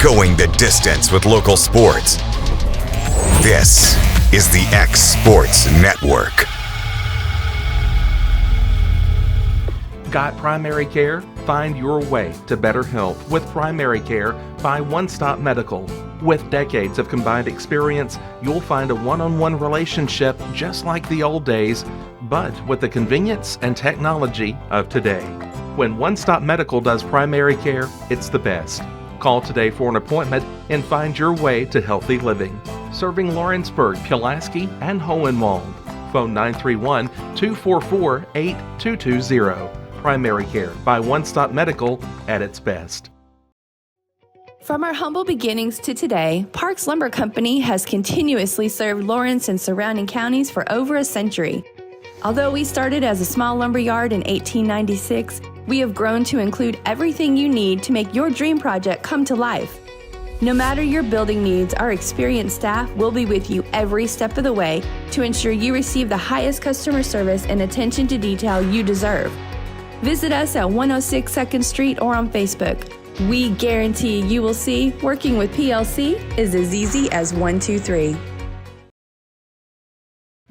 Going the distance with local sports. This is the X Sports Network. Got primary care? Find your way to better health with primary care by One Stop Medical. With decades of combined experience, you'll find a one-on-one relationship just like the old days, but with the convenience and technology of today. When One Stop Medical does primary care, it's the best. Call today for an appointment and find your way to healthy living. Serving Lawrenceburg, Pulaski, and Hohenwald. Phone 931-244-8220. Primary care by One Stop Medical at its best. From our humble beginnings to today, Parks Lumber Company has continuously served Lawrence and surrounding counties for over a century. Although we started as a small lumber yard in 1896, we have grown to include everything you need to make your dream project come to life. No matter your building needs, our experienced staff will be with you every step of the way to ensure you receive the highest customer service and attention to detail you deserve. Visit us at 106 2nd Street or on Facebook. We guarantee you will see working with PLC is as easy as 1, 2, 3.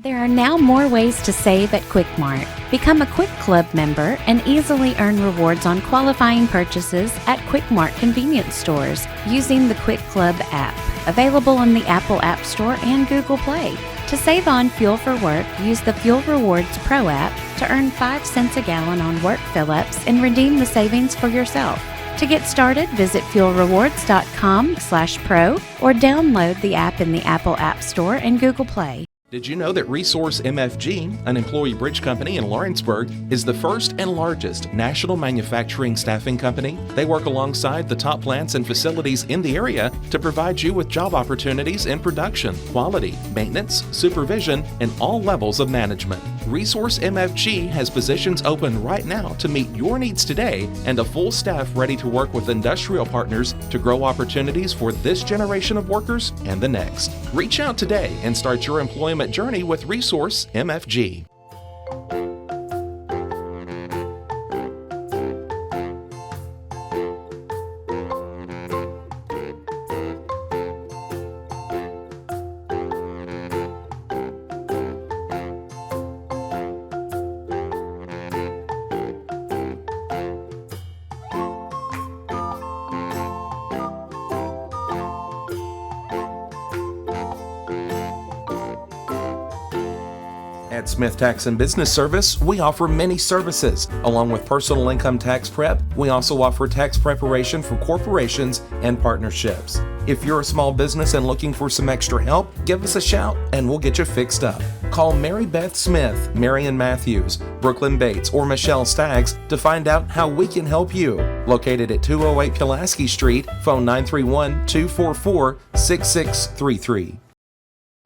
There are now more ways to save at Quick Mart. Become a Quick Club member and easily earn rewards on qualifying purchases at Quick Mart convenience stores using the Quick Club app, available on the Apple App Store and Google Play. To save on fuel for work, use the Fuel Rewards Pro app to earn 5 cents a gallon on work fill-ups and redeem the savings for yourself. To get started, visit fuelrewards.com/pro or download the app in the Apple App Store and Google Play. Did you know that Resource MFG, an employee bridge company in Lawrenceburg, is the first and largest national manufacturing staffing company? They work alongside the top plants and facilities in the area to provide you with job opportunities in production, quality, maintenance, supervision, and all levels of management. Resource MFG has positions open right now to meet your needs today and a full staff ready to work with industrial partners to grow opportunities for this generation of workers and the next. Reach out today and start your employment journey with Resource MFG. At Smith Tax and Business Service, we offer many services. Along with personal income tax prep, we also offer tax preparation for corporations and partnerships. If you're a small business and looking for some extra help, give us a shout and we'll get you fixed up. Call Mary Beth Smith, Marion Matthews, Brooklyn Bates, or Michelle Staggs to find out how we can help you. Located at 208 Pulaski Street, phone 931-244-6633.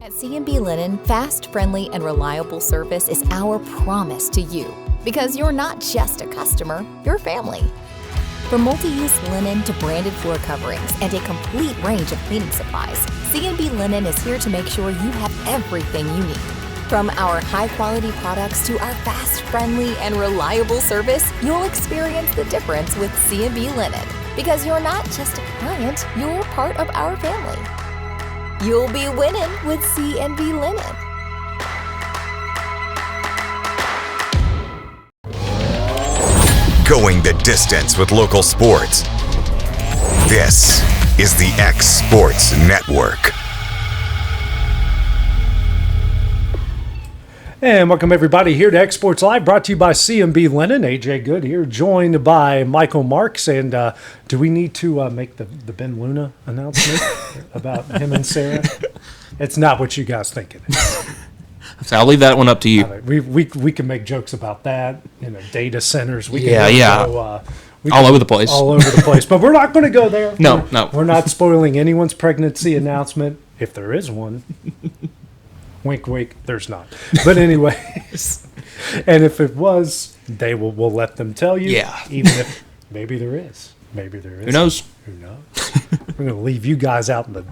At C&B Linen, fast, friendly, and reliable service is our promise to you. Because you're not just a customer, you're family. From multi-use linen to branded floor coverings and a complete range of cleaning supplies, C&B Linen is here to make sure you have everything you need. From our high-quality products to our fast, friendly, and reliable service, you'll experience the difference with C&B Linen. Because you're not just a client, you're part of our family. You'll be winning with C&B Linen. Going the distance with local sports. This is the X Sports Network. And welcome everybody here to X Sports Live, brought to you by C&B Linen. AJ Good here, joined by Michael Marks. And do we need to make the Ben Luna announcement about him and Sarah? It's not what you guys think it is. So I'll leave that one up to you. We can make jokes about that. Data centers. We can go, all over the place. All over the place. But we're not going to go there. No. We're not spoiling anyone's pregnancy announcement, if there is one. Wink, wink, there's not. But anyways, and if it was, we'll let them tell you. Yeah. Even if maybe there is. Maybe there is. Who knows? Who knows? We're going to leave you guys out in the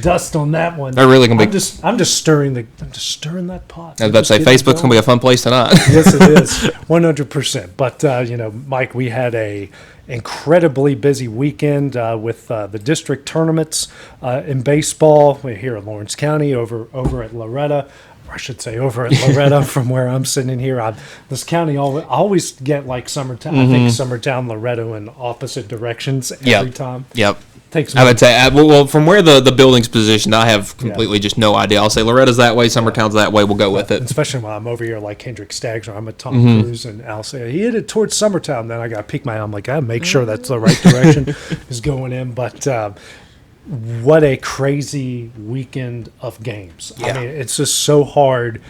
dust on that one. They're really gonna be. I'm just stirring that pot. I was about to say Facebook's gonna be a fun place tonight. Yes, it is, 100%. But Mike, we had a incredibly busy weekend with the district tournaments in baseball. We're here in Lawrence County, over at Loretta. I should say over at Loretta from where I'm sitting here. This county always get like Summertown. I think Summertown, Loretta in opposite directions every time. Yep. Takes I would say, well, from where the building's positioned, I have completely just no idea. I'll say Loretta's that way, Summertown's that way. We'll go with it. Especially when I'm over here like Hendrick Staggs or I'm at Tom Cruise, and I'll say, he hit it towards Summertown. Then I got to peek my eye. I'm like, I make sure that's the right direction is going in. But what a crazy weekend of games. Yeah. I mean, it's just so hard.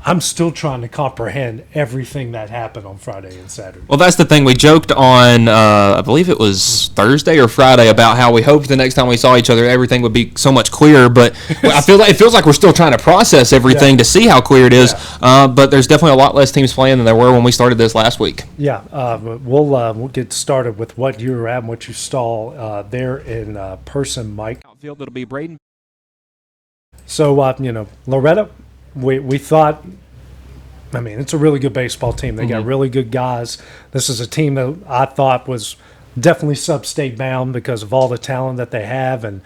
I'm still trying to comprehend everything that happened on Friday and Saturday. Well, that's the thing. We joked on, I believe it was Thursday or Friday, about how we hoped the next time we saw each other, everything would be so much clearer. But I feel like it feels like we're still trying to process everything to see how clear it is. Yeah. But there's definitely a lot less teams playing than there were when we started this last week. Yeah, we'll get started with what you were at and what you saw there in person, Mike. Outfield, it'll be Braden. So, Loretta, we thought, I mean, it's a really good baseball team. They got really good guys. This is a team that I thought was definitely sub-state bound because of all the talent that they have, and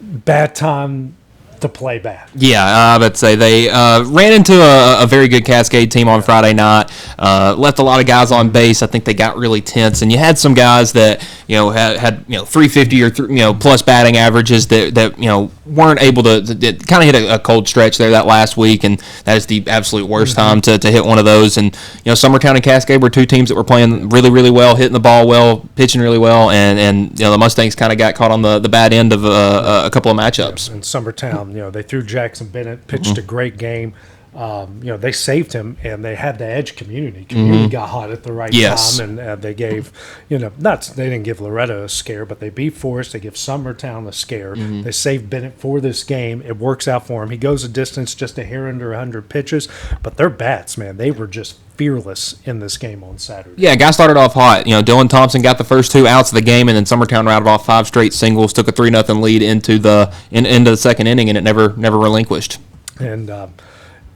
bad time to play bad. Yeah, I would say they ran into a very good Cascade team on Friday night. Left a lot of guys on base. I think they got really tense, and you had some guys that had 350 or plus batting averages that weren't able to kind of hit a cold stretch there that last week, and that is the absolute worst time to hit one of those. And Summertown and Cascade were two teams that were playing really, really well, hitting the ball well, pitching really well, and the Mustangs kind of got caught on the bad end of a couple of matchups. In Summertown, they threw Jackson Bennett, pitched a great game. They saved him, and they had the edge. Community got hot at the right time, and they gave, they didn't give Loretta a scare, but they beat Forest. They give Summertown a scare. They saved Bennett for this game. It works out for him. He goes a distance just a hair under 100 pitches, but their bats, man, they were just fearless in this game on Saturday. Yeah, guy started off hot. Dylan Thompson got the first 2 outs of the game, and then Summertown rattled off 5 straight singles, took a 3-0 lead into the second inning, and it never relinquished. And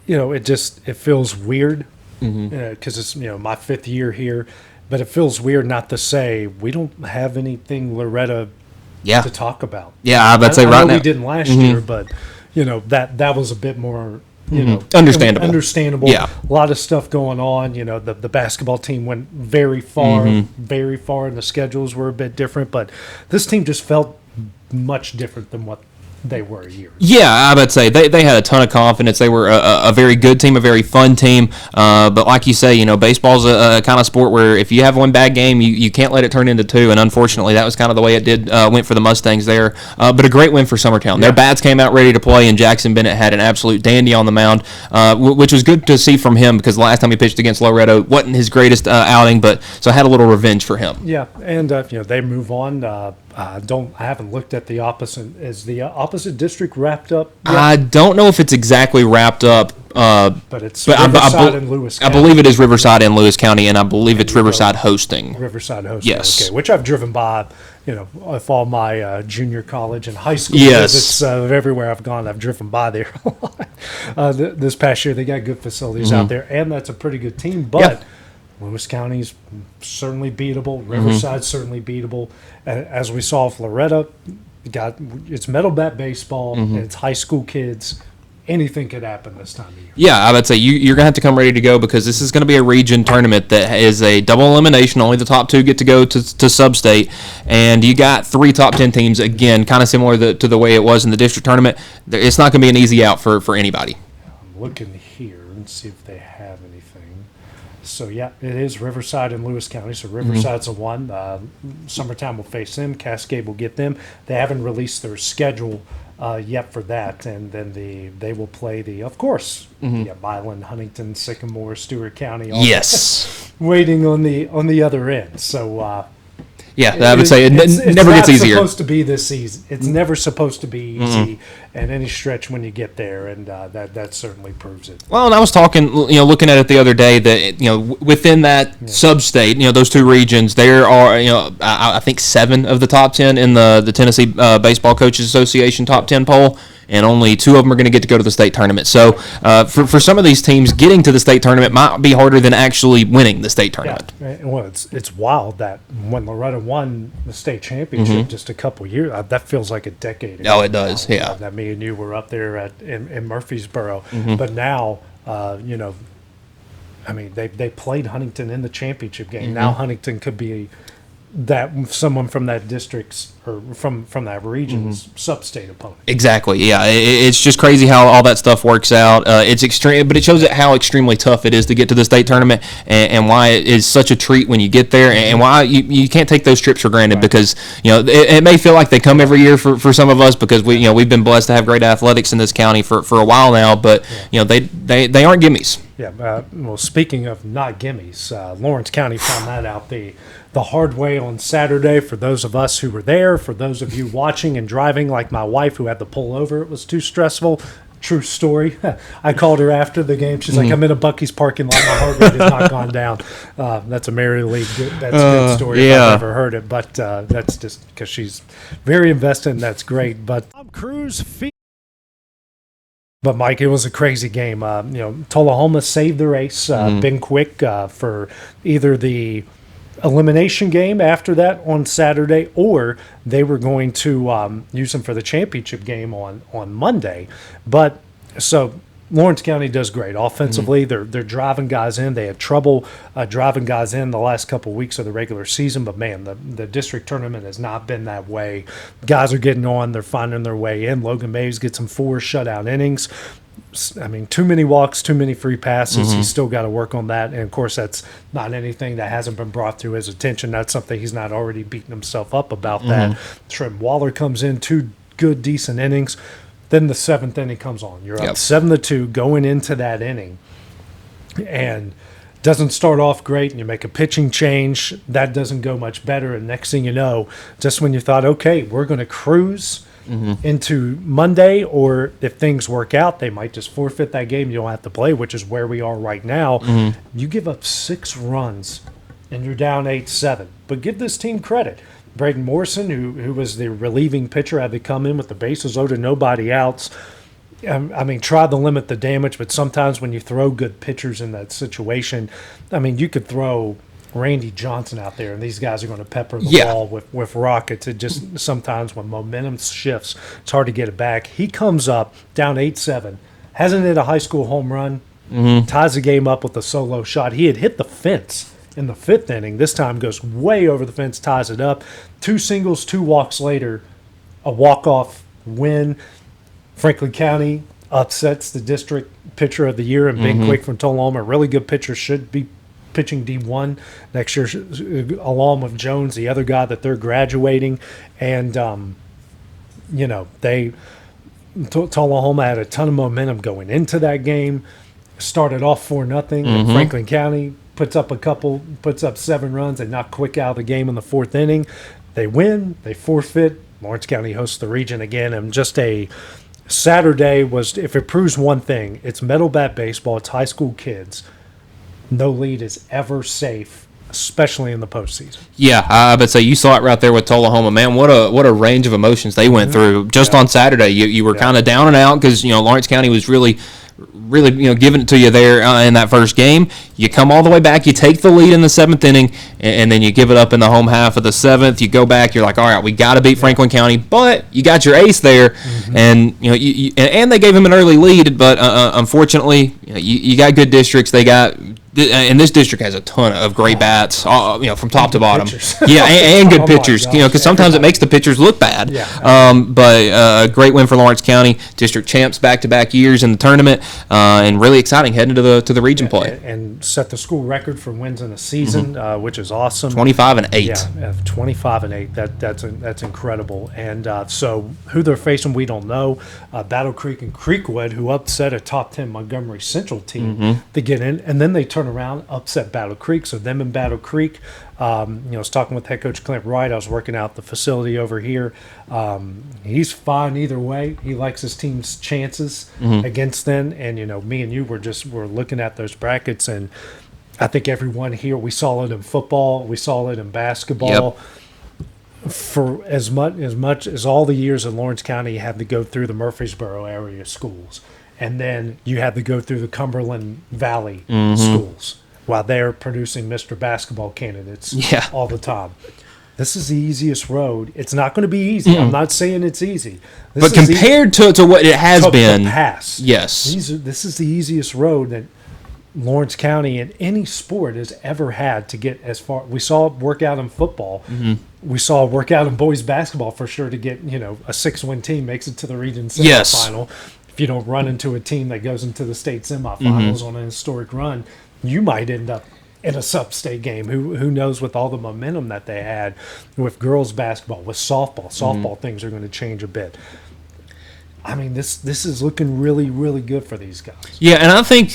it feels weird because it's my 5th year here, but it feels weird not to say we don't have anything Loretta to talk about. Yeah, I would say I right know now we didn't last year, but that was a bit more. Understandable. Yeah. A lot of stuff going on. The basketball team went very far, and the schedules were a bit different, but this team just felt much different than what they were a year ago. Yeah, I would say they had a ton of confidence. They were a very good team, a very fun team. But like you say, baseball's a kind of sport where if you have one bad game, you can't let it turn into 2. And unfortunately, that was kind of the way it went for the Mustangs there. But a great win for Summertown. Their bats came out ready to play, and Jackson Bennett had an absolute dandy on the mound, which was good to see from him because the last time he pitched against Loretto wasn't his greatest outing, but so I had a little revenge for him. Yeah, and they move on. I haven't looked at the opposite. Is the opposite district wrapped up yet? I don't know if it's exactly wrapped up. But it's Riverside and Lewis County. I believe it is Riverside and Lewis County, and I believe it's Riverside hosting. Riverside hosting, yes. Okay, which I've driven by, with all my junior college and high school yes. visits. Everywhere I've gone, I've driven by there a lot. This past year, they got good facilities out there, and that's a pretty good team, but Lewis County's certainly beatable. Riverside's certainly beatable. As we saw with Loretta, it's metal bat baseball, and it's high school kids. Anything could happen this time of year. Yeah, I would say you're going to have to come ready to go because this is going to be a region tournament that is a double elimination. Only the top 2 get to go to sub-state, and you got 3 top 10 teams, again, kind of similar to the way it was in the district tournament. It's not going to be an easy out for anybody. I'm looking here and see if they have anything. So, yeah, it is Riverside and Lewis County. So, Riverside's a 1. Summertown will face them. Cascade will get them. They haven't released their schedule yet for that, and then they will play of course, Milan, Huntington, Sycamore, Stewart County. All yes, waiting on the other end. So Yeah, I would say it it's never gets not easier. supposed to be this easy. It's never supposed to be easy at any stretch when you get there, and that certainly proves it. Well, and I was talking, looking at it the other day that, within that sub-state, those two regions, there are, I think 7 of the top 10 in the Tennessee Baseball Coaches Association top 10 poll, and only 2 of them are going to get to go to the state tournament. So for some of these teams, getting to the state tournament might be harder than actually winning the state tournament. Yeah. Well, it's wild that when Loretta won the state championship just a couple years, that feels like a decade ago. Oh, it does, yeah. That me and you were up there in Murfreesboro. But now, they played Huntington in the championship game. Now Huntington could be someone from that district's or from that region's sub-state opponent. Exactly. Yeah, it's just crazy how all that stuff works out. It's extreme, but it shows how extremely tough it is to get to the state tournament, and why it is such a treat when you get there, and why you can't take those trips for granted. Because it may feel like they come every year for some of us, because we've been blessed to have great athletics in this county for a while now, but they aren't gimmies. Yeah. Well, speaking of not gimmies, Lawrence County found that out the hard way on Saturday. For those of us who were there, for those of you watching and driving, like my wife who had to pull over, it was too stressful. True story. I called her after the game. She's like, "I'm in a Buc-ee's parking lot. My heart rate has not gone down." That's a Mary Lee. That's a good story if I've ever heard it. But that's just because she's very invested, and that's great. But But Mike, it was a crazy game. Tullahoma saved the race. Ben Quick for either the elimination game after that on Saturday, or they were going to use him for the championship game on Monday. But so Lawrence County does great offensively. They're driving guys in. They had trouble driving guys in the last couple of weeks of the regular season, but man, the district tournament has not been that way. Guys are getting on. They're finding their way in. Logan Maves gets some 4 shutout innings. I mean, too many walks, too many free passes. He's still got to work on that. And, of course, that's not anything that hasn't been brought to his attention. That's something he's not already beating himself up about that. Trent Waller comes in, 2 good, decent innings. Then the 7th inning comes on. You're up 7-2 going into that inning. And doesn't start off great, and you make a pitching change. That doesn't go much better. And next thing you know, just when you thought, okay, we're going to cruise into Monday, or if things work out, they might just forfeit that game. You don't have to play, which is where we are right now. You give up 6 runs, and you're down 8-7. But give this team credit. Braden Morrison, who was the relieving pitcher, had to come in with the bases loaded, nobody outs. I mean, try to limit the damage, but sometimes when you throw good pitchers in that situation, I mean, you could throw Randy Johnson out there, and these guys are going to pepper the ball with rockets. It just sometimes when momentum shifts, it's hard to get it back. He comes up down 8-7, hasn't hit a high school home run, ties the game up with a solo shot. He had hit the fence in the 5th inning. This time goes way over the fence, ties it up. 2 singles, 2 walks later, a walk-off win. Franklin County upsets the district pitcher of the year, and Ben Quick from Tullahoma, a really good pitcher, should be pitching D1 next year, along with Jones, the other guy that they're graduating. And, Tullahoma had a ton of momentum going into that game. Started off 4-0, and Franklin County puts up 7 runs and knock Quick out of the game in the 4th inning. They win, they forfeit. Lawrence County hosts the region again, and just a Saturday was, if it proves one thing, it's metal bat baseball, it's high school kids. No lead is ever safe, especially in the postseason. Yeah, I would say you saw it right there with Tullahoma. Man, what a range of emotions they went through just on Saturday. You were kind of down and out because Lawrence County was really giving it to you there in that first game. You come all the way back, you take the lead in the 7th inning, and then you give it up in the home half of the 7th. You go back, you're like, all right, we got to beat Franklin County, but you got your ace there, and and they gave him an early lead, but unfortunately, you got good districts. They got. And this district has a ton of great bats, from top to bottom. Yeah, and good pitchers. Because sometimes it makes the pitchers look bad. But a great win for Lawrence County, district champs back-to-back years in the tournament, and really exciting heading to the region play. And set the school record for wins in a season, which is awesome. 25-8. Yeah, 25-8. That's incredible. And so who they're facing, we don't know. Battle Creek and Creekwood, who upset a top 10 Montgomery Central team to get in, and then they turn turn around, upset Battle Creek. So them in Battle Creek, I was talking with head coach Clint Wright. I was working out the facility over here. He's fine either way. He likes his team's chances against them. And, me and you were looking at those brackets, and I think everyone here, we saw it in football, we saw it in basketball. Yep. For as much as all the years in Lawrence County, you had to go through the Murfreesboro area schools, and then you had to go through the Cumberland Valley schools while they're producing Mr. Basketball candidates all the time. This is the easiest road. It's not going to be easy. I'm not saying it's easy. But compared to what it has been, the past, yes. This is the easiest road that Lawrence County in any sport has ever had to get as far. We saw it work out in football. We saw it work out in boys basketball for sure to get, a 6-win team makes it to the region semifinal. If you don't run into a team that goes into the state semifinals on an historic run, you might end up in a sub-state game. Who knows with all the momentum that they had with girls basketball, with softball. Softball things are going to change a bit. I mean, this is looking really, really good for these guys. Yeah, and I think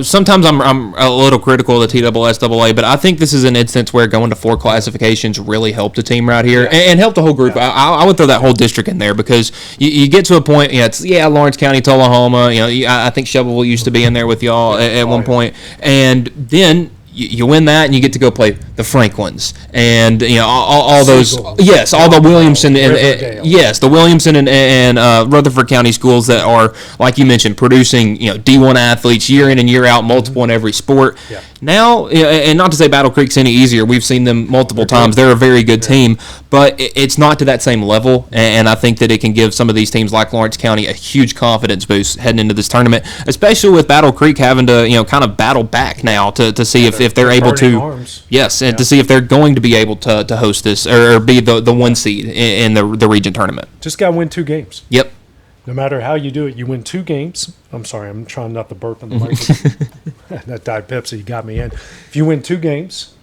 sometimes I'm a little critical of the TSSAA, but I think this is an instance where going to 4 classifications really helped the team right here and helped the whole group. I would throw that whole district in there because you get to a point. It's Lawrence County, Tullahoma. I think Shelbyville used to be in there with y'all at one point, and then you win that, and you get to go play the Franklins, and all those, all the Williamson and the Williamson and Rutherford County schools that are, like you mentioned, producing D1 athletes year in and year out, multiple in every sport. Yeah. Now, and not to say Battle Creek's any easier, we've seen them multiple times. They're a very good team, but it's not to that same level, and I think that it can give some of these teams like Lawrence County a huge confidence boost heading into this tournament, especially with Battle Creek having to kind of battle back now to see if they're able to to see if they're going to be able to host this or be the 1 seed in the region tournament. Just got to win 2 games. Yep. No matter how you do it, you win 2 games. I'm sorry, I'm trying not to burp in the microphone. That Diet Pepsi got me in. If you win 2 games,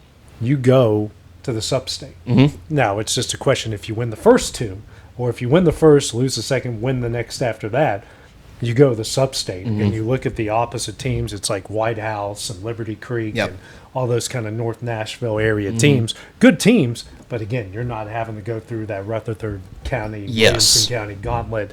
you go to the sub-state. Now, it's just a question if you win the first 2, or if you win the first, lose the second, win the next after that, you go to the sub-state, and you look at the opposite teams. It's like White House and Liberty Creek and all those kind of North Nashville area teams. Good teams, but again, you're not having to go through that Rutherford County, Williamson County gauntlet.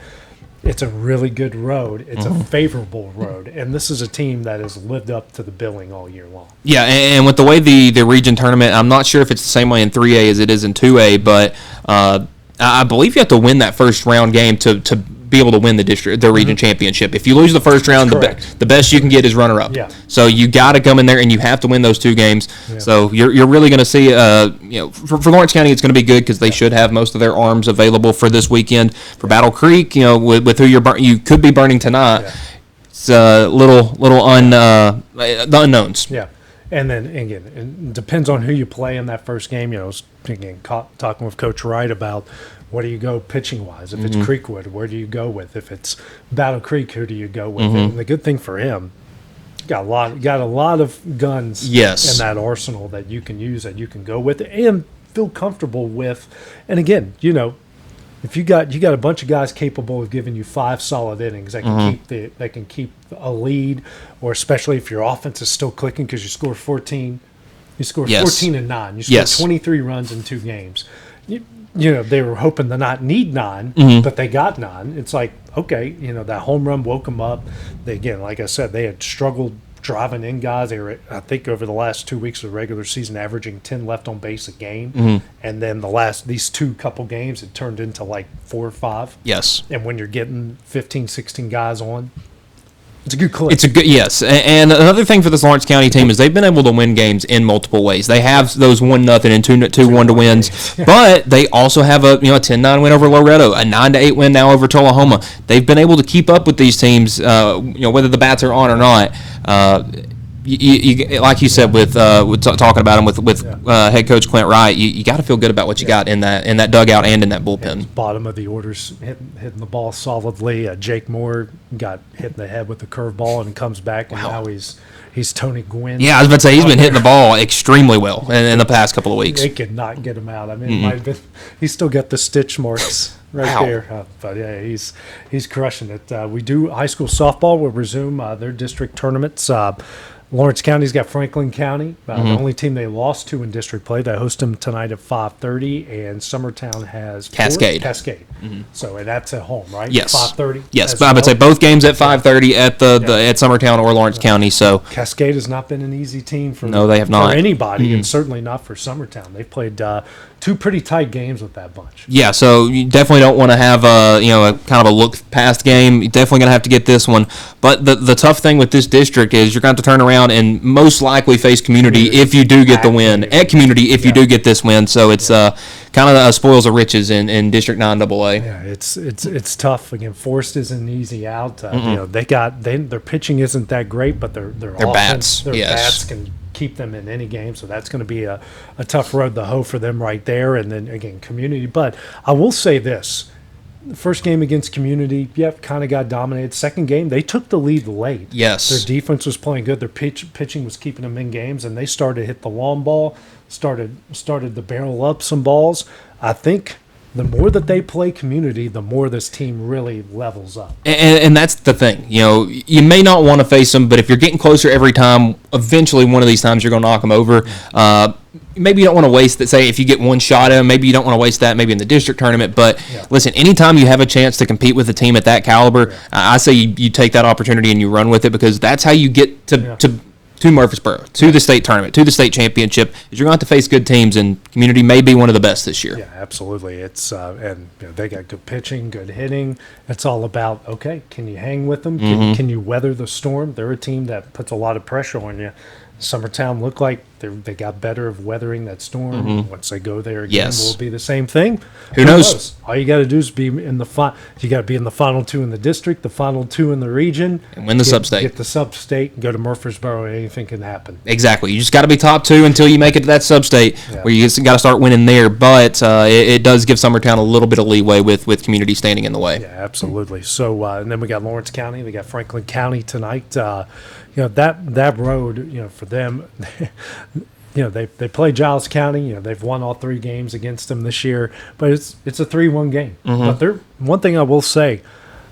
It's a really good road. It's a favorable road, and this is a team that has lived up to the billing all year long. Yeah, and with the way the region tournament, I'm not sure if it's the same way in 3A as it is in 2A, but I believe you have to win that first round game to be able to win the region championship. If you lose the first round, the best you can get is runner-up. Yeah. So you got to come in there and you have to win those 2 games. Yeah. So you're really going to see, for Lawrence County, it's going to be good because they should have most of their arms available for this weekend. For Battle Creek, with who you could be burning tonight, it's a little the unknowns. Yeah. And then, again, it depends on who you play in that first game. I was talking with Coach Wright about where do you go pitching-wise. If it's Creekwood, where do you go with? If it's Battle Creek, who do you go with? And the good thing for him, got a lot of guns in that arsenal that you can use, that you can go with and feel comfortable with. And again, if you got a bunch of guys capable of giving you 5 solid innings that can keep a lead, or especially if your offense is still clicking because you score 14, you score 14 and 9, you score 23 runs in 2 games. They were hoping to not need 9, but they got 9. It's like, okay, that home run woke them up. They, again, like I said, they had struggled driving in guys. They were, I think, over the last 2 weeks of the regular season, averaging 10 left on base a game. And then these 2 couple games, it turned into like 4 or 5. Yes. And when you're getting 15, 16 guys on, it's a good clip. It's a good, yes. And another thing for this Lawrence County team is they've been able to win games in multiple ways. They have those 1-0 and 2-1 wins, but they also have a 10-9 win over Loretto, a 9-8 win now over Tullahoma. They've been able to keep up with these teams, whether the bats are on or not. You like you said with talking about them with head coach Clint Wright, you got to feel good about what you got in that dugout and in that bullpen. Bottom of the orders, hitting the ball solidly. Jake Moore got hit in the head with the curveball and comes back, and now he's Tony Gwynn. Yeah, I was about to say he's been hitting the ball extremely well in the past couple of weeks. They could not get him out. I mean, it might have been, he's still got the stitch marks right there. But yeah, he's crushing it. We do high school softball will resume their district tournaments. Lawrence County's got Franklin County, the only team they lost to in district play. They host them tonight at 5:30, and Summertown has Cascade. So and that's at home, right? Yes. 5:30. Yes, but I would say both games at 5:30 at at Summertown or Lawrence County. So Cascade has not been an easy team for No, they have not. for anybody, and certainly not for Summertown. They've played two pretty tight games with that bunch. yeah, so you definitely don't want to have a kind of a look past game. You're definitely going to have to get this one. But the tough thing with this district is you're going to have to turn around and most likely face Community if you do get the win at Community if you do get this win. So it's kind of spoils of riches in District 9 AA. Yeah, it's tough. Again, Forrest isn't an easy out. Their pitching isn't that great, but their bats, their bats can keep them in any game. So that's going to be a tough road to hoe for them right there. And then again, Community. But I will say this. The first game against Community, kind of got dominated. Second game, they took the lead late. Yes. Their defense was playing good. Their pitching was keeping them in games, and they started to hit the long ball, started to barrel up some balls. I think the more that they play Community, the more this team really levels up. And that's the thing. You may not want to face them, but if you're getting closer every time, eventually one of these times you're going to knock them over. Maybe you don't want to waste that. Say if you get one shot at them, maybe you don't want to waste that. Maybe in the district tournament. But listen, anytime you have a chance to compete with a team at that caliber, I say you take that opportunity and you run with it, because that's how you get to Murfreesboro, to the state tournament, to the state championship. Is you're going to have to face good teams, and Community may be one of the best this year. Yeah, absolutely. It's and they got good pitching, good hitting. It's all about, okay, can you hang with them? Can you weather the storm? They're a team that puts a lot of pressure on you. Summertown looked like they got better of weathering that storm. Once they go there again, will it be the same thing? Who knows? All you got to do is be in the you got to be in the final two in the district, the final two in the region, and win the sub-state. Get the sub-state and go to Murfreesboro. Anything can happen. Exactly. You just got to be top two until you make it to that sub-state, where you just got to start winning there. But it does give Summertown a little bit of leeway with Community standing in the way. Yeah, absolutely. So and then we got Lawrence County. We got Franklin County tonight. That road, for them, they play Giles County. They've won all three games against them this year, but it's a 3-1 game. But one thing I will say,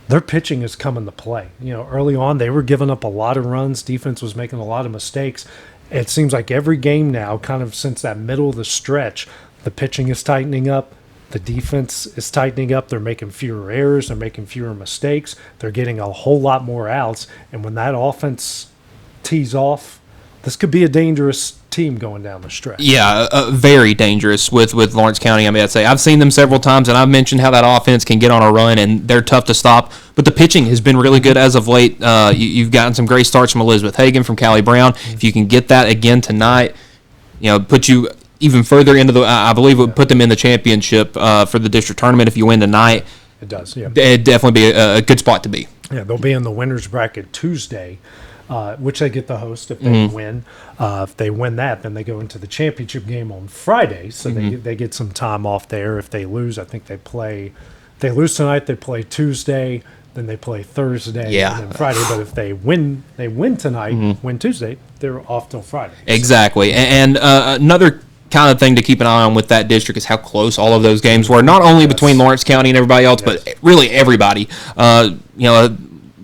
their pitching is coming to play. Early on they were giving up a lot of runs. Defense was making a lot of mistakes. It seems like every game now, kind of since that middle of the stretch, the pitching is tightening up. The defense is tightening up. They're making fewer errors. They're making fewer mistakes. They're getting a whole lot more outs. And when that offense tees off, this could be a dangerous team going down the stretch. Yeah, very dangerous with Lawrence County. I mean, I'd say I've seen them several times, and I've mentioned how that offense can get on a run, and they're tough to stop. But the pitching has been really good as of late. You've gotten some great starts from Elizabeth Hagan, from Callie Brown. If you can get that again tonight, put you even further into the. I believe it would put them in the championship for the district tournament if you win tonight. It does. Yeah, it'd definitely be a good spot to be. Yeah, they'll be in the winners bracket Tuesday. Which they get the host if they win. If they win that, then they go into the championship game on Friday, so they get some time off there. If they lose, I think if they lose tonight, they play Tuesday, then they play Thursday, and then Friday. But if they win tonight, win Tuesday, they're off till Friday. Exactly. And another kind of thing to keep an eye on with that district is how close all of those games were, not only between Lawrence County and everybody else, but really everybody.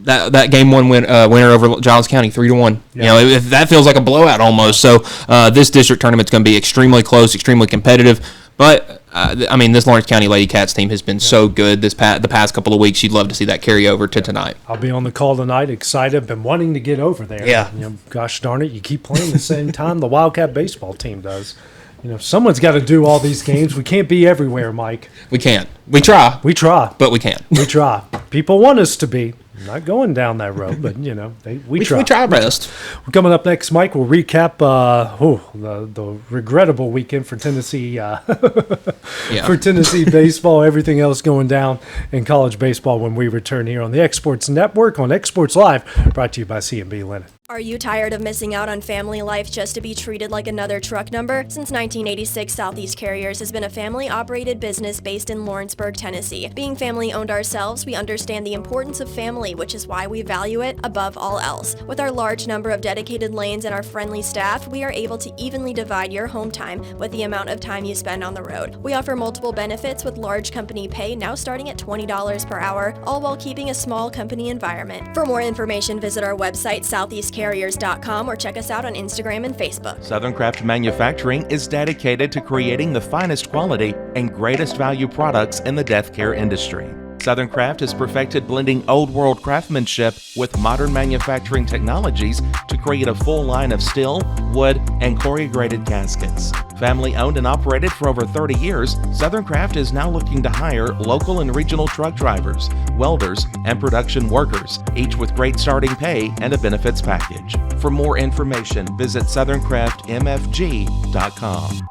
That game one winner over Giles County 3-1. If that feels like a blowout almost. So this district tournament's going to be extremely close, extremely competitive. But this Lawrence County Lady Cats team has been so good the past couple of weeks. You'd love to see that carry over to tonight. I'll be on the call tonight, excited. Been wanting to get over there. Yeah. Gosh darn it, you keep playing the same time the Wildcat baseball team does. Someone's got to do all these games. We can't be everywhere, Mike. We can't. We try. But we can't. We try. People want us to be. I'm not going down that road, but we try. We try our best. We're coming up next, Mike. We'll recap the regrettable weekend for Tennessee for Tennessee baseball. Everything else going down in college baseball when we return here on the Exports Network on Exports Live, brought to you by C&B Linen. Are you tired of missing out on family life just to be treated like another truck number? Since 1986, Southeast Carriers has been a family-operated business based in Lawrenceburg, Tennessee. Being family-owned ourselves, we understand the importance of family, which is why we value it above all else. With our large number of dedicated lanes and our friendly staff, we are able to evenly divide your home time with the amount of time you spend on the road. We offer multiple benefits with large company pay now starting at $20 per hour, all while keeping a small company environment. For more information, visit our website, Southeast southeastcarriers.com or check us out on Instagram and Facebook. Southern Craft Manufacturing is dedicated to creating the finest quality and greatest value products in the death care industry. Southern Craft has perfected blending old world craftsmanship with modern manufacturing technologies to create a full line of steel, wood, and corrugated caskets. Family owned and operated for over 30 years, Southern Craft is now looking to hire local and regional truck drivers, welders, and production workers, each with great starting pay and a benefits package. For more information, visit southerncraftmfg.com.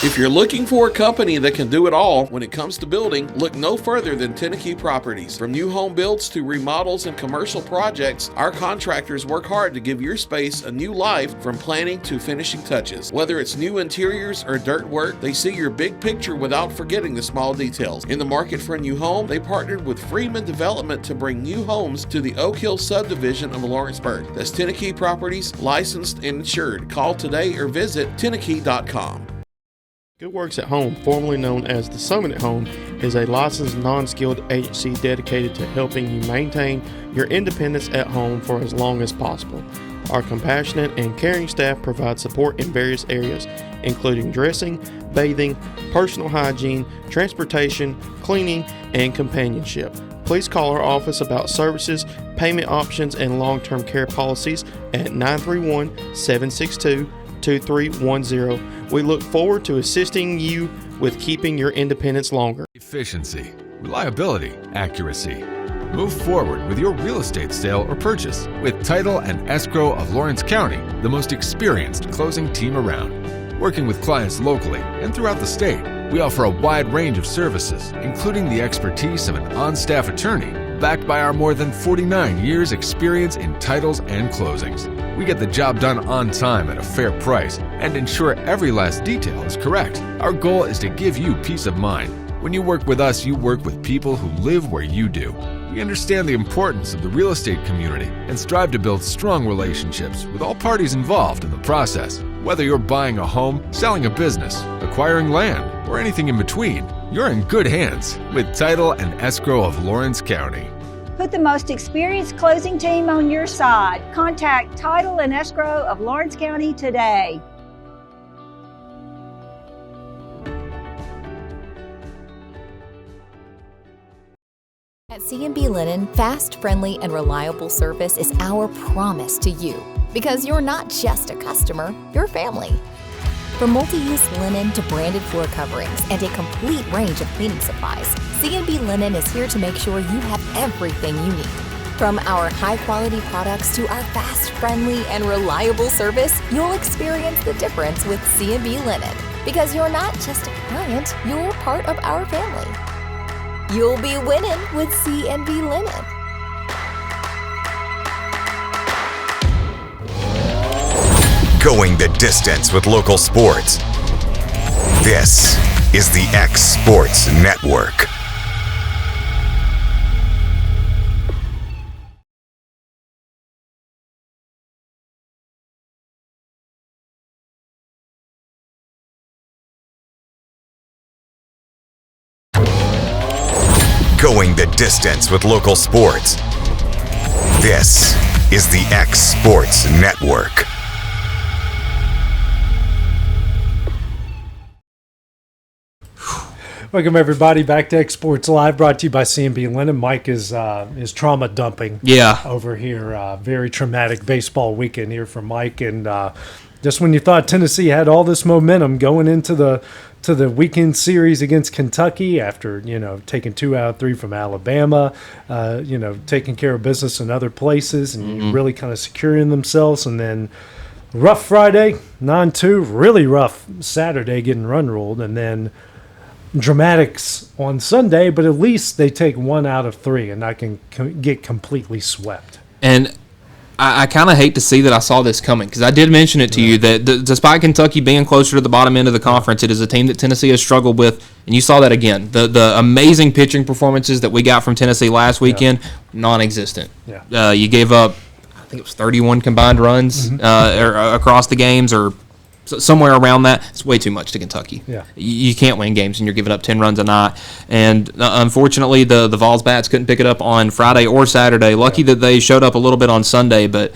If you're looking for a company that can do it all when it comes to building, look no further than Tennessee Properties. From new home builds to remodels and commercial projects, our contractors work hard to give your space a new life from planning to finishing touches. Whether it's new interiors or dirt work, they see your big picture without forgetting the small details. In the market for a new home, they partnered with Freeman Development to bring new homes to the Oak Hill subdivision of Lawrenceburg. That's Tennessee Properties, licensed and insured. Call today or visit tennessee.com. Good Works at Home, formerly known as The Summit at Home, is a licensed, non-skilled agency dedicated to helping you maintain your independence at home for as long as possible. Our compassionate and caring staff provide support in various areas, including dressing, bathing, personal hygiene, transportation, cleaning, and companionship. Please call our office about services, payment options, and long-term care policies at 931-762-2310. We look forward to assisting you with keeping your independence longer. Efficiency, reliability, accuracy. Move forward with your real estate sale or purchase with Title and Escrow of Lawrence County, the most experienced closing team around. Working with clients locally and throughout the state, we offer a wide range of services, including the expertise of an on-staff attorney, backed by our more than 49 years experience in titles and closings. We get the job done on time at a fair price and ensure every last detail is correct. Our goal is to give you peace of mind. When you work with us, you work with people who live where you do. We understand the importance of the real estate community and strive to build strong relationships with all parties involved in the process. Whether you're buying a home, selling a business, acquiring land, or anything in between, you're in good hands with Title and Escrow of Lawrence County. Put the most experienced closing team on your side. Contact Title and Escrow of Lawrence County today. At C&B Linen, fast, friendly, and reliable service is our promise to you. Because you're not just a customer, you're family. From multi-use linen to branded floor coverings and a complete range of cleaning supplies, C&B Linen is here to make sure you have everything you need. From our high-quality products to our fast, friendly, and reliable service, you'll experience the difference with C&B Linen. Because you're not just a client, you're part of our family. You'll be winning with C&B Linen. Going the distance with local sports. This is the X Sports Network. Going the distance with local sports. This is the X Sports Network. Welcome everybody back to X Sports Live, brought to you by C&B Linen. Mike is trauma dumping. Over here. Very traumatic baseball weekend here for Mike, and just when you thought Tennessee had all this momentum going into the weekend series against Kentucky, after taking 2 out of 3 from Alabama, taking care of business in other places, and really kind of securing themselves, and then rough Friday, 9-2, really rough Saturday, getting run ruled, and then dramatics on Sunday, but at least they take 1 out of 3 and not can get completely swept. And I kind of hate to see that I saw this coming, because I did mention it to you that despite Kentucky being closer to the bottom end of the conference, it is a team that Tennessee has struggled with, and you saw that again. The amazing pitching performances that we got from Tennessee last weekend, non-existent. Yeah. You gave up, I think it was 31 combined runs across the games, or somewhere around that. It's way too much to Kentucky. Yeah. You can't win games and you're giving up 10 runs a night. And unfortunately, the Vols bats couldn't pick it up on Friday or Saturday. Lucky that they showed up a little bit on Sunday, but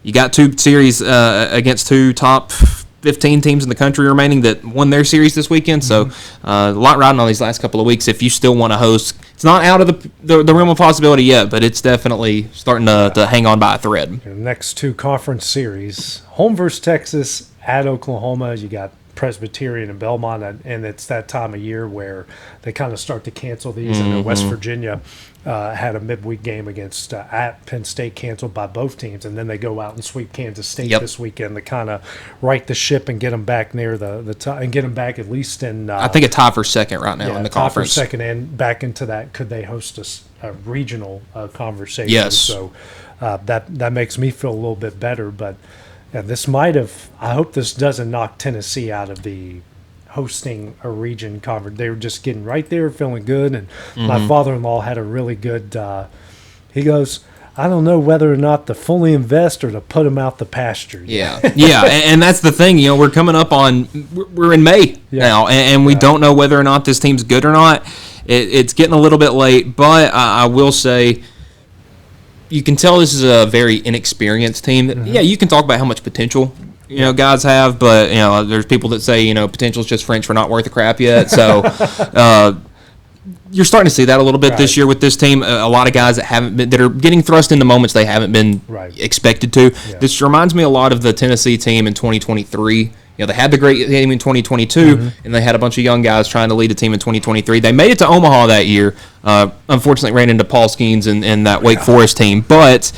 you got 2 series against 2 top 15 teams in the country remaining that won their series this weekend. So a lot riding on these last couple of weeks if you still want to host. It's not out of the realm of possibility yet, but it's definitely starting to hang on by a thread. The next 2 conference series, home versus Texas, at Oklahoma. You got Presbyterian and Belmont, and it's that time of year where they kind of start to cancel these. And West Virginia had a midweek game against at Penn State canceled by both teams, and then they go out and sweep Kansas State this weekend to kind of right the ship and get them back near the top and get them back at least in. I think a tie for second right now in the conference. Tie for second and back into that. Could they host a regional conversation? Yes. So that makes me feel a little bit better, but. Yeah, this might have. I hope this doesn't knock Tennessee out of the hosting a region conference. They were just getting right there, feeling good. And my father-in-law had a really good. He goes, I don't know whether or not to fully invest or to put them out the pasture. Yeah, and that's the thing. We're coming up on. We're in May now, and we don't know whether or not this team's good or not. It's getting a little bit late, but I will say. You can tell this is a very inexperienced team. Yeah, you can talk about how much potential guys have, but there's people that say potential is just French for not worth a crap yet. So you're starting to see that a little bit this year with this team. A lot of guys that are getting thrust into moments they haven't been expected to. Yeah. This reminds me a lot of the Tennessee team in 2023. They had the great team in 2022, and they had a bunch of young guys trying to lead a team in 2023. They made it to Omaha that year. Unfortunately, ran into Paul Skeens and that Wake Forest team, but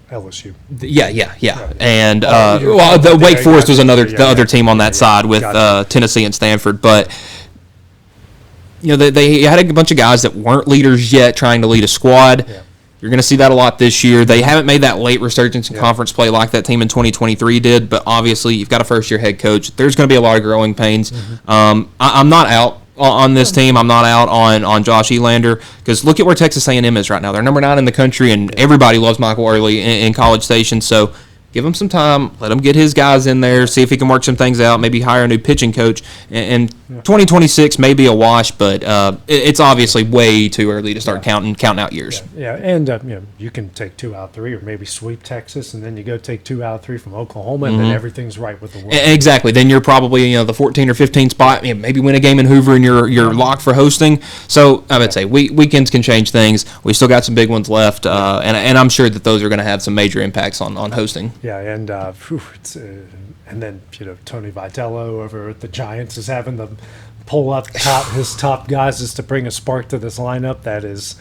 LSU. Yeah. And the Wake Forest was the other team on that side with Tennessee and Stanford, but. They had a bunch of guys that weren't leaders yet trying to lead a squad. Yeah. You're going to see that a lot this year. They haven't made that late resurgence in conference play like that team in 2023 did, but obviously you've got a first-year head coach. There's going to be a lot of growing pains. I'm not out on this team. I'm not out on Josh Elander because look at where Texas A&M is right now. They're number 9 in the country, and everybody loves Michael Early in College Station, so give him some time. Let him get his guys in there, see if he can work some things out, maybe hire a new pitching coach. And 2026 may be a wash, but it's obviously way too early to start counting out years. Yeah. And you can take 2 out of 3 or maybe sweep Texas, and then you go take 2 out of 3 from Oklahoma, and then everything's right with the world. Exactly. Then you're probably the 14 or 15 spot, maybe win a game in Hoover, and you're locked for hosting. So I would say weekends can change things. We still got some big ones left, and I'm sure that those are going to have some major impacts on hosting. Yeah, and and then Tony Vitello over at the Giants is having to pull up his top guys just to bring a spark to this lineup. That is,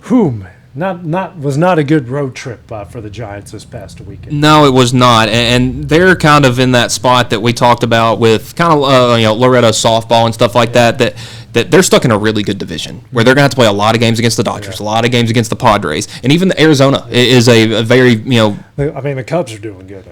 was not a good road trip for the Giants this past weekend. No, it was not, and they're kind of in that spot that we talked about with kind of Loretto softball and stuff like that they're stuck in a really good division where they're going to have to play a lot of games against the Dodgers, a lot of games against the Padres, and even the Arizona is a very, the Cubs are doing good.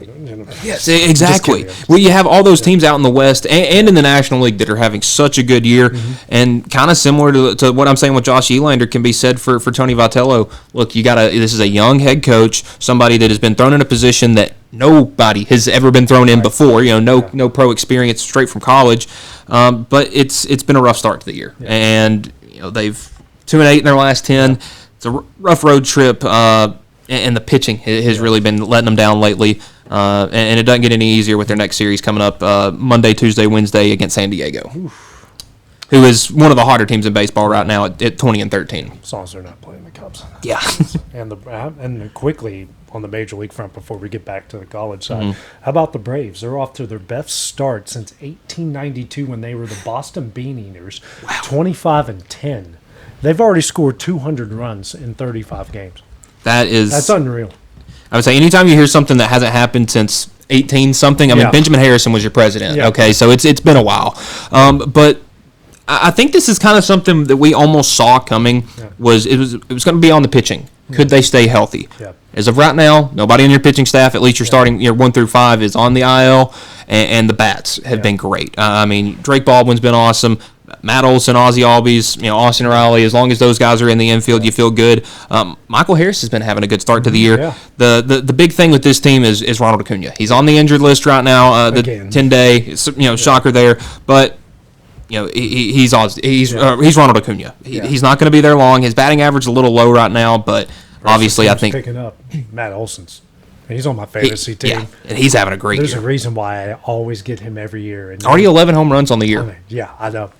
Yes, exactly. Well, you have all those teams out in the West and in the National League that are having such a good year, and kind of similar to what I'm saying with Josh Elander can be said for Tony Vitello. Look, this is a young head coach, somebody that has been thrown in a position that nobody has ever been thrown in before. No pro experience straight from college, but it's been a rough start to the year, and they've 2-8 in their last 10. It's a rough road trip, and the pitching has really been letting them down lately, and it doesn't get any easier with their next series coming up Monday, Tuesday, Wednesday against San Diego, who is one of the harder teams in baseball right now at 20-13. As long as they're not playing the Cubs. Yeah, and quickly. On the major league front before we get back to the college side. How about the Braves? They're off to their best start since 1892 when they were the Boston Bean Eaters, 25-10. They've already scored 200 runs in 35 games. That's unreal. I would say anytime you hear something that hasn't happened since 18-something, Benjamin Harrison was your president, okay? So it's been a while. But I think this is kind of something that we almost saw coming. It was going to be on the pitching. Could they stay healthy? Yeah. As of right now, nobody on your pitching staff, at least you're starting 1 through 5, is on the IL, and the bats have been great. Drake Baldwin's been awesome. Matt Olson, Ozzie Albies, Austin Riley, as long as those guys are in the infield, you feel good. Michael Harris has been having a good start to the year. Yeah. The big thing with this team is Ronald Acuna. He's on the injured list right now, the 10-day, shocker there. But he's Ronald Acuna. He's not going to be there long. His batting average is a little low right now, but obviously I think picking up Matt Olson's. He's on my fantasy team. Yeah, and he's having a great year. There's a reason why I always get him every year. And already 11 home runs on the year. Yeah, I know.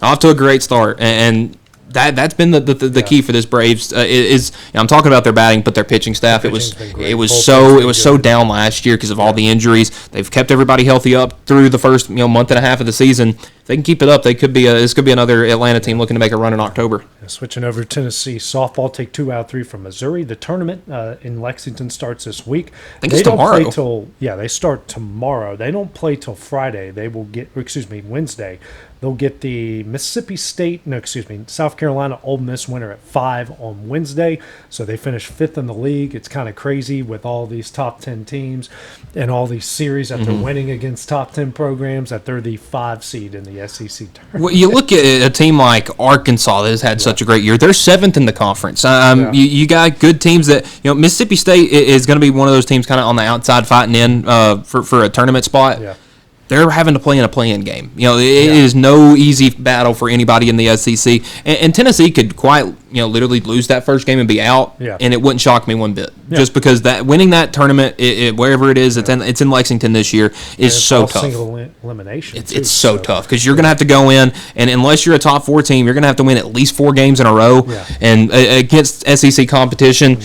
Off to a great start, and that's been the key for this Braves. I'm talking about their batting, but their pitching staff. It was so down last year because of all the injuries. They've kept everybody healthy up through the first month and a half of the season. If they can keep it up, this could be another Atlanta team looking to make a run in October. Switching over to Tennessee softball, take 2 out of 3 from Missouri. The tournament in Lexington starts this week. I think it's tomorrow. They start tomorrow. They don't play till Friday. Wednesday. They'll get the South Carolina Ole Miss winner at 5 on Wednesday. So they finish 5th in the league. It's kind of crazy with all these top 10 teams and all these series that they're winning against top 10 programs, that they're the 5 seed in the SEC tournament. Well, you look at a team like Arkansas that has had such a great year. They're 7th in the conference. You got good teams that, Mississippi State is going to be one of those teams kind of on the outside fighting in for a tournament spot. Yeah. They're having to play in a play-in game. It is no easy battle for anybody in the SEC. And Tennessee could quite, literally lose that first game and be out. Yeah. And it wouldn't shock me one bit. Yeah. Just because winning that tournament, wherever it is, it's in Lexington this year, is so tough. Single elimination. It's so tough because you're going to have to go in, and unless you're a top 4 team, you're going to have to win at least 4 games in a row. Yeah. And against SEC competition.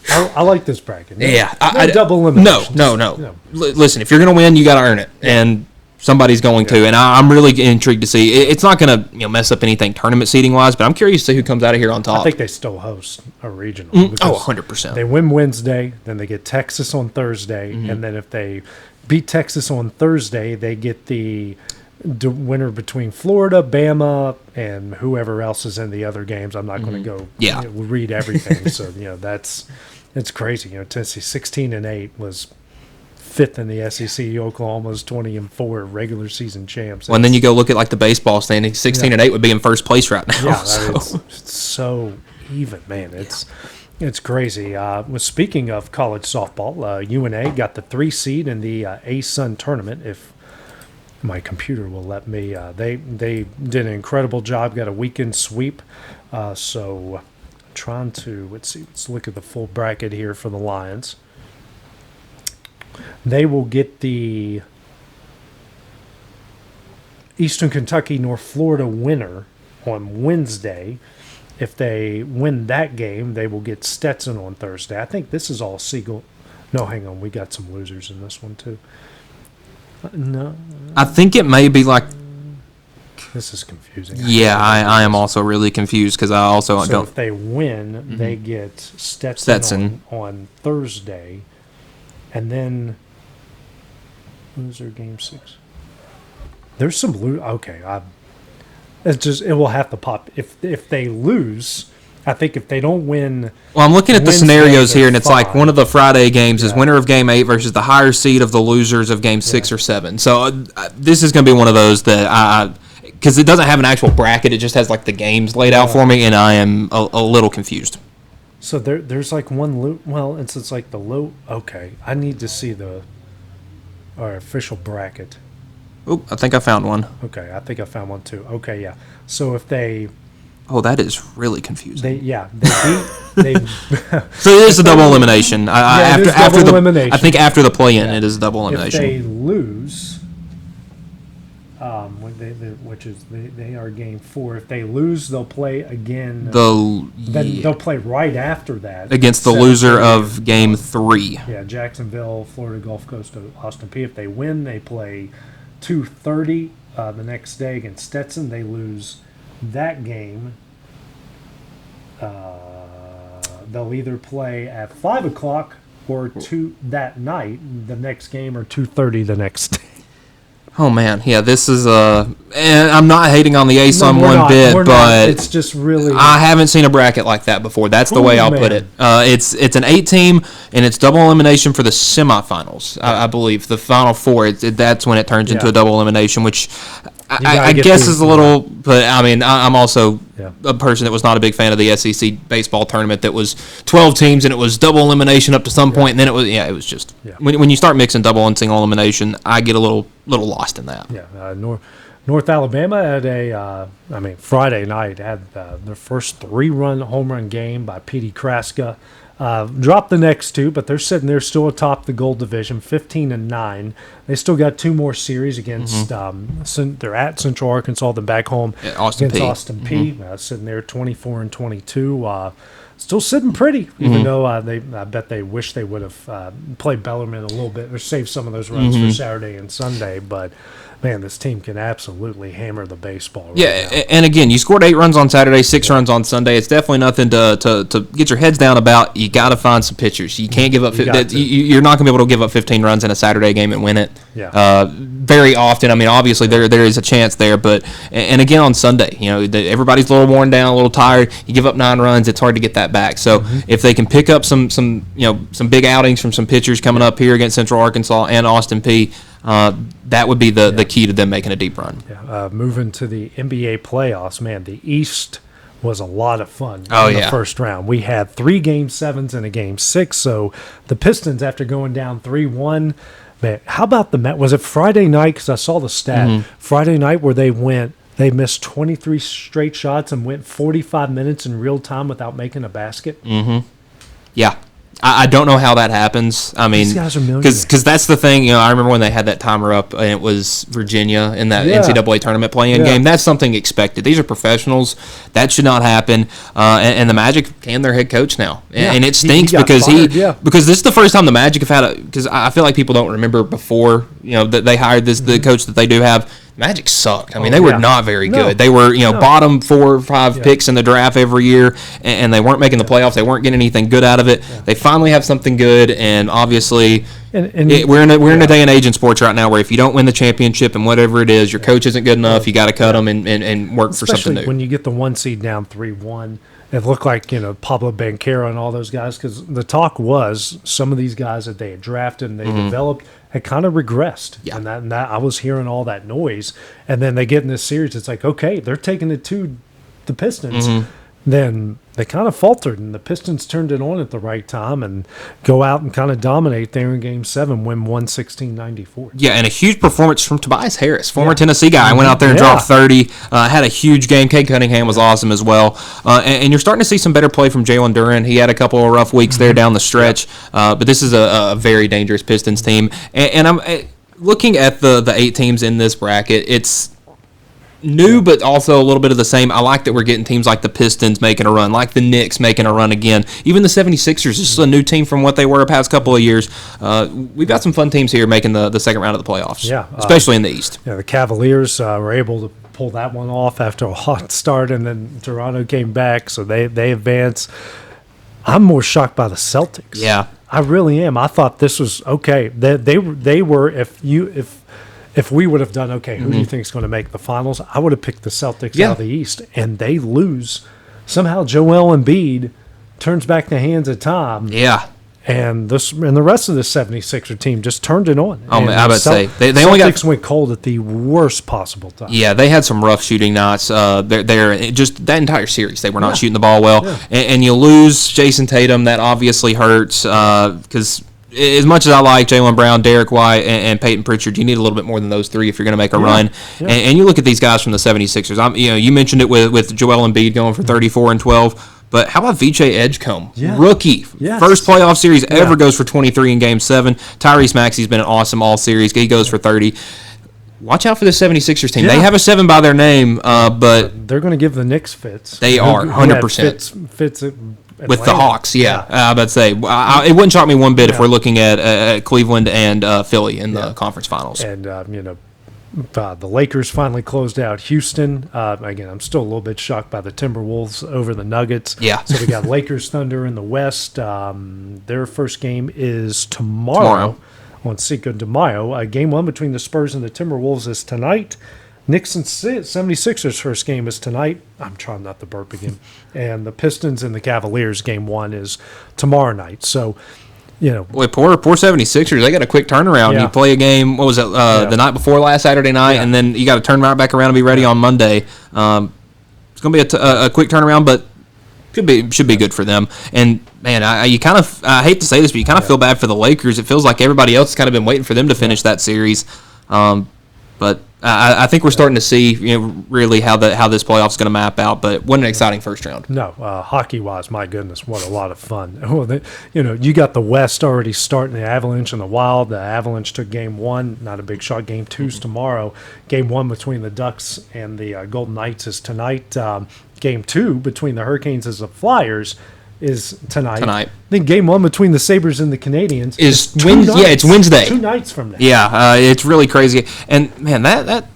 I like this bracket. No double elimination. No. Listen, if you're going to win, you got to earn it, and somebody's going to. And I'm really intrigued to see. It's not going to mess up anything tournament seeding wise, but I'm curious to see who comes out of here on top. I think they still host a regional. 100%. They win Wednesday, then they get Texas on Thursday, and then if they beat Texas on Thursday, they get the winner between Florida, Bama, and whoever else is in the other games. I'm not going to go read everything. So it's crazy. Tennessee 16-8 was 5th in the SEC. Oklahoma's 20-4 regular season champs. Well, and then you go look at the baseball standings. 16-8 would be in first place right now. Yeah, it's so even, man. It's crazy. Speaking of college softball, UNA got the 3 seed in the A-Sun tournament. If my computer will let me. They did an incredible job. Got a weekend sweep. So trying to let's look at the full bracket here for the Lions. They will get the Eastern Kentucky North Florida winner on Wednesday. If they win that game, they will get Stetson on Thursday. I think this is all Siegel. No, hang on. We got some losers in this one too. No. I think it may be this is confusing. Yeah, I am also really confused because I also don't. So if they win, they get Stetson on Thursday, and then loser game 6. There's some okay. It will have to pop if they lose. I think if they don't win. Well, I'm looking at the scenarios here, and it's like one of the Friday games is winner of game 8 versus the higher seed of the losers of game 6 or 7. So this is going to be one of those that because it doesn't have an actual bracket, it just has the games laid out for me, and I am a little confused. So there's one well, it's the low. Okay, I need to see our official bracket. Oh, I think I found one. Okay, I think I found one too. Okay, yeah. So if they. Oh, that is really confusing. They beat. So it is a double elimination. Elimination. I think after the play-in, it is a double elimination. If they lose, which is they are game 4. If they lose, they'll play again. Then they'll play right after that against the loser of game 3. Yeah, Jacksonville, Florida Gulf Coast, Austin Peay. If they win, they play 2:30 the next day against Stetson. They lose that game. They'll either play at 5 o'clock or 2 that night, the next game, or 2:30 the next day. Oh man, yeah, this is and I'm not hating on the ASUN one bit, but it's just really I haven't seen a bracket like that before. That's the way I'll put it. It's an 8-team and it's double elimination for the semifinals. I believe the final 4. That's when it turns into a double elimination, which I guess it's a little, but I mean, I'm also a person that was not a big fan of the SEC baseball tournament that was 12 teams and it was double elimination up to some point, and then it was just when you start mixing double and single elimination, I get a little lost in that. Yeah, North Alabama had Friday night had their first 3-run home run game by Petey Kraska. Dropped the next 2, but they're sitting there still atop the Gold Division, 15-9. They still got 2 more series against. They're at Central Arkansas, then back home Austin against P. Austin P. Sitting there 24-22. Still sitting pretty, even though I bet they wish they would have played Bellarmine a little bit or saved some of those runs for Saturday and Sunday. But man, this team can absolutely hammer the baseball. Right now. And again, you scored 8 runs on Saturday, 6 runs on Sunday. It's definitely nothing to get your heads down about. You got to find some pitchers. You can't give up. You're not going to be able to give up 15 runs in a Saturday game and win it. Very often. I mean, obviously there is a chance there, but and again on Sunday, everybody's a little worn down, a little tired. You give up 9 runs, it's hard to get that back. So if they can pick up some big outings from some pitchers coming up here against Central Arkansas and Austin P. That would be the key to them making a deep run. Moving to the NBA playoffs, man, the East was a lot of fun in the first round. We had 3 Game 7s and a Game 6, so the Pistons, after going down 3-1, man, how about the Met? Was it Friday night? Because I saw the stat. Friday night where they missed 23 straight shots and went 45 minutes in real time without making a basket. Yeah. I don't know how that happens. I mean, because that's the thing. I remember when they had that timer up, and it was Virginia in that NCAA tournament play-in game. That's something expected. These are professionals. That should not happen. And the Magic and their head coach now, and it stinks because because this is the first time the Magic have had because I feel like people don't remember before that they hired the coach that they do have. Magic sucked. I mean, they were not very good. They were, bottom 4 or 5 picks in the draft every year, and they weren't making the playoffs. They weren't getting anything good out of it. They finally have something good, and obviously, we're in a day and age in sports right now where if you don't win the championship and whatever it is, your coach isn't good enough. You got to cut them and work for something new. When you get the 1 seed down 3-1. It looked like, Pablo Banchero and all those guys, because the talk was some of these guys that they had drafted and they developed had kind of regressed. Yeah. And that I was hearing all that noise. And then they get in this series, it's like, okay, they're taking it to the Pistons. Then they kind of faltered, and the Pistons turned it on at the right time and go out and kind of dominate there in Game 7, win 116-94. Yeah, and a huge performance from Tobias Harris, former Tennessee guy. Went out there and dropped 30, had a huge game. Cade Cunningham was awesome as well. And you're starting to see some better play from Jalen Duren. He had a couple of rough weeks there down the stretch, but this is a very dangerous Pistons team. And I'm looking at the 8 teams in this bracket. It's new, but also a little bit of the same. I like that we're getting teams like the Pistons making a run, like the Knicks making a run again. Even the 76ers, this is a new team from what they were the past couple of years. We've got some fun teams here making the second round of the playoffs, especially in the East. The Cavaliers were able to pull that one off after a hot start, and then Toronto came back, so they advance. I'm more shocked by the Celtics. Yeah. I really am. I thought this was okay. They were, if we would have done, okay, who do you think is going to make the finals? I would have picked the Celtics out of the East, and they lose. Somehow Joel Embiid turns back the hands of time. Yeah. And the rest of the 76er team just turned it on. I about to say they only went cold at the worst possible time. Yeah, they had some rough shooting nights. They're just that entire series they were not shooting the ball well, and you lose Jason Tatum. That obviously hurts because as much as I like Jaylen Brown, Derek White, and Peyton Pritchard, you need a little bit more than those 3 if you're going to make a run. Yeah. And you look at these guys from the 76ers. You mentioned it with Joel Embiid going for 34 and 12. But how about Vijay Edgecombe? Yeah. Rookie. Yes. First playoff series ever goes for 23 in Game 7. Tyrese Maxey's been awesome all series. He goes for 30. Watch out for the 76ers team. Yeah. They have a 7 by their name, but they're going to give the Knicks fits. They are, 100%. Fits with the Hawks, I'm about to say. It wouldn't shock me one bit if we're looking at Cleveland and Philly in the conference finals. And, the Lakers finally closed out Houston. Again, I'm still a little bit shocked by the Timberwolves over the Nuggets. Yeah. So we got Lakers Thunder in the West. Their first game is tomorrow. On Cinco de Mayo. Game 1 between the Spurs and the Timberwolves is tonight. Knicks and 76ers first game is tonight. I'm trying not to burp again. And the Pistons and the Cavaliers game 1 is tomorrow night. So with poor 76ers, they got a quick turnaround. Yeah. You play a game, what was it, the night before last Saturday night, and then you got to turn right back around and be ready on Monday. It's going to be a quick turnaround, but should be good for them. And man, I hate to say this, but you kind of feel bad for the Lakers. It feels like everybody else has kind of been waiting for them to finish that series. But I think we're starting to see, really how this playoff is going to map out. But what an exciting first round! No, hockey-wise, my goodness, what a lot of fun! Well, you got the West already starting. The Avalanche and the Wild. The Avalanche took Game 1, not a big shot. Game 2's tomorrow. Game 1 between the Ducks and the Golden Knights is tonight. Game 2 between the Hurricanes and the Flyers is tonight. Then Game 1 between the Sabres and the Canadians is Wednesday. Yeah, it's Wednesday. 2 nights from now. Yeah, it's really crazy. And man, that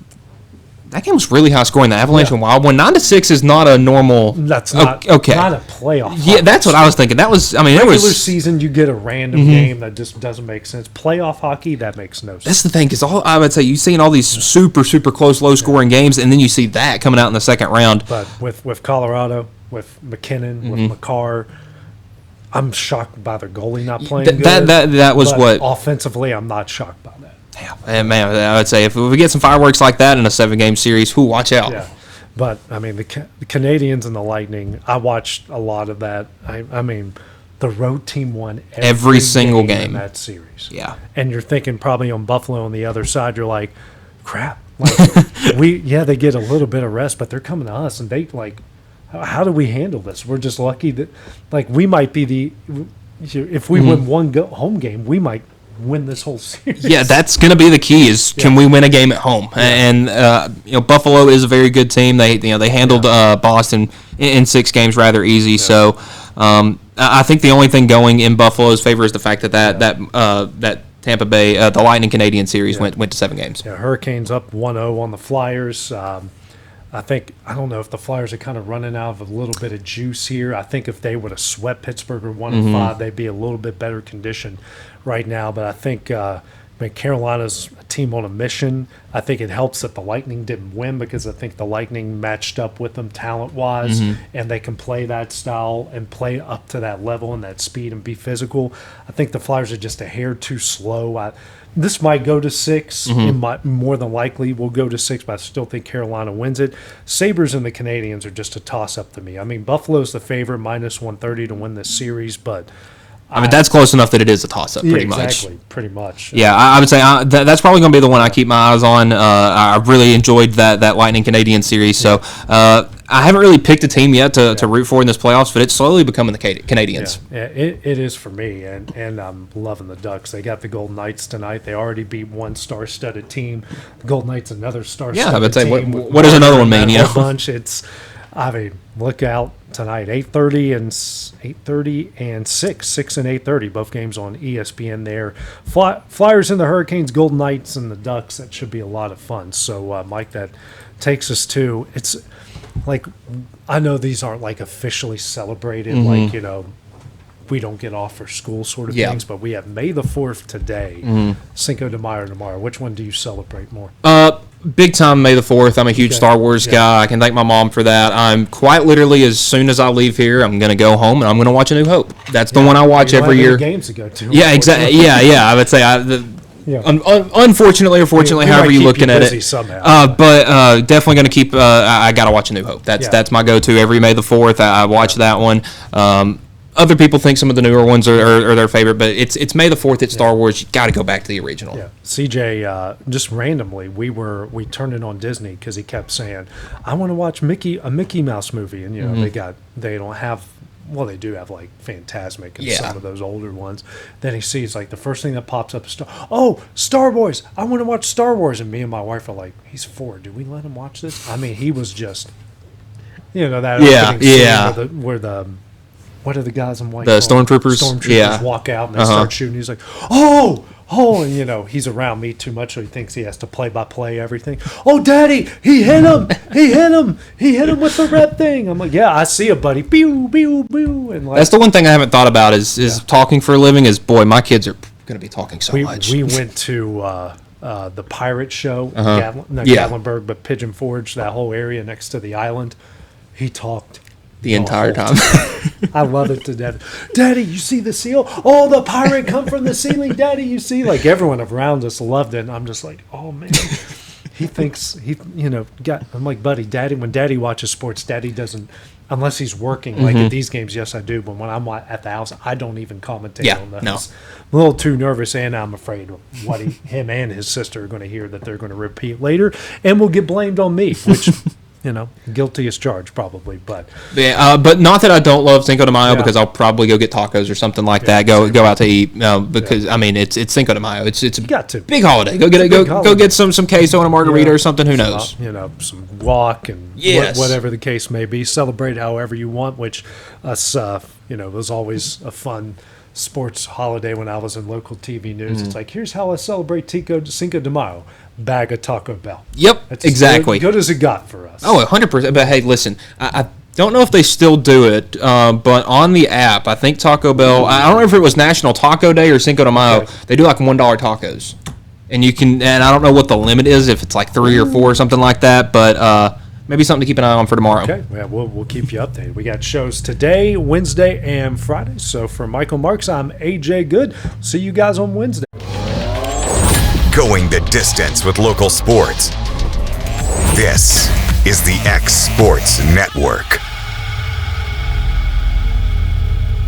game was really high scoring. The Avalanche and Wild one, 9-6 is not a normal. That's not okay. Not a playoff. Yeah, that's what I was thinking. That was. I mean, regular season, you get a random game that just doesn't make sense. Playoff hockey, that makes no sense. That's the thing, because I would say you've seen all these super close, low scoring games, and then you see that coming out in the second round. But with Colorado, with McKinnon, with McCarr, I'm shocked by their goalie not playing good. That was what offensively, I'm not shocked by that. Yeah, and man, I would say if we get some fireworks like that in a 7-game series, watch out. Yeah, but I mean the Canadians and the Lightning. I watched a lot of that. I mean, the road team won every single game in that series. Yeah, and you're thinking probably on Buffalo on the other side. You're like, crap. Like they get a little bit of rest, but they're coming to us, and they like, how do we handle this? We're just lucky that we might be if we win one home game, we might win this whole series. Yeah, that's going to be the key is can we win a game at home? And Buffalo is a very good team. They handled Boston in 6 games rather easy. Yeah. So I think the only thing going in Buffalo's favor is the fact that Tampa Bay, the Lightning Canadian series went to 7 games. Yeah, Hurricanes up 1-0 on the Flyers. I don't know if the Flyers are kind of running out of a little bit of juice here. I think if they would have swept Pittsburgh or 1-5, they'd be a little bit better condition right now. But I think Carolina's a team on a mission. I think it helps that the Lightning didn't win because I think the Lightning matched up with them talent-wise, and they can play that style and play up to that level and that speed and be physical. I think the Flyers are just a hair too slow. This might go to 6. It might more than likely will go to 6, but I still think Carolina wins it. Sabres and the Canadians are just a toss-up to me. I mean, Buffalo's the favorite, -130 to win this series, but I mean, that's close enough that it is a toss-up, pretty much. Pretty much. Yeah, I would say that's probably going to be the one I keep my eyes on. I really enjoyed that Lightning Canadian series, so I haven't really picked a team yet to root for in this playoffs, but it's slowly becoming the Canadians. Yeah, it is for me, and I'm loving the Ducks. They got the Golden Knights tonight. They already beat one star-studded team. The Golden Knights another star-studded team. Yeah, I would say, what does another one mean? Bunch. Look out tonight, 8:30 and 6 and 8:30, both games on ESPN there. Flyers and the Hurricanes, Golden Knights and the Ducks. That should be a lot of fun. So, Mike, that takes us to it's like I know these aren't like officially celebrated, like we don't get off for school sort of things, but we have May the 4th today, Cinco de Mayo tomorrow. Which one do you celebrate more? Big time May the 4th. I'm a huge Star Wars guy. I can thank my mom for that. I'm quite literally, as soon as I leave here, I'm going to go home and I'm going to watch A New Hope. That's the one I watch every year. Games to go to. Yeah, exactly. Yeah. I would say unfortunately or fortunately, however you're looking at it. Somehow, but definitely going to keep. I got to watch A New Hope. That's my go-to every May the 4th. I watch that one. Other people think some of the newer ones are their favorite, but it's May the 4th. It's Star Wars. You got to go back to the original. Yeah, CJ, just randomly, we turned it on Disney because he kept saying, "I want to watch a Mickey Mouse movie," and they don't have. Well, they do have like Fantasmic and some of those older ones. Then he sees like the first thing that pops up is Star Wars. I want to watch Star Wars, and me and my wife are like, "He's 4. Do we let him watch this?" I mean, he was just, that opening scene where the what are the guys in white? The stormtroopers. Stormtroopers walk out and they start shooting. He's like, oh, and he's around me too much, so he thinks he has to play by play everything. Oh, Daddy, he hit him with the red thing. I'm like, yeah, I see it, buddy. Pew, pew, pew. And that's the one thing I haven't thought about is talking for a living. Is boy, my kids are going to be talking so much. We went to the pirate show, Gatlinburg, but Pigeon Forge, that whole area next to the island. He talked the entire time. I love it to death. Daddy, you see the seal? Oh, the pirate come from the ceiling. Daddy, you see? Like, everyone around us loved it. And I'm just like, oh, man. He thinks, I'm like, buddy, Daddy, when Daddy watches sports, Daddy doesn't, unless he's working. Like at these games, yes, I do. But when I'm at the house, I don't even commentate on those. No. I'm a little too nervous, and I'm afraid of what him and his sister are going to hear that they're going to repeat later, and will get blamed on me, which... guilty as charged probably, but but not that I don't love Cinco de Mayo because I'll probably go get tacos or something like that. Go out to eat because I mean it's Cinco de Mayo. It's a big holiday. Go get go get some queso and a margarita or something. Who knows? Some guac and whatever the case may be. Celebrate however you want. Which us was always a fun sports holiday when I was in local TV news. It's like, here's how I celebrate Cinco de Mayo. Bag of Taco Bell. Yep, That's exactly. As good as it got for us. Oh, 100%. But hey, listen, I don't know if they still do it, but on the app, I think Taco Bell, I don't know if it was National Taco Day or Cinco de Mayo, they do like $1 tacos. And I don't know what the limit is, if it's like 3 or 4 or something like that, but maybe something to keep an eye on for tomorrow. Okay, yeah, we'll keep you updated. We got shows today, Wednesday, and Friday. So for Michael Marks, I'm AJ Good. See you guys on Wednesday. Going the distance with local sports. This is the X Sports Network.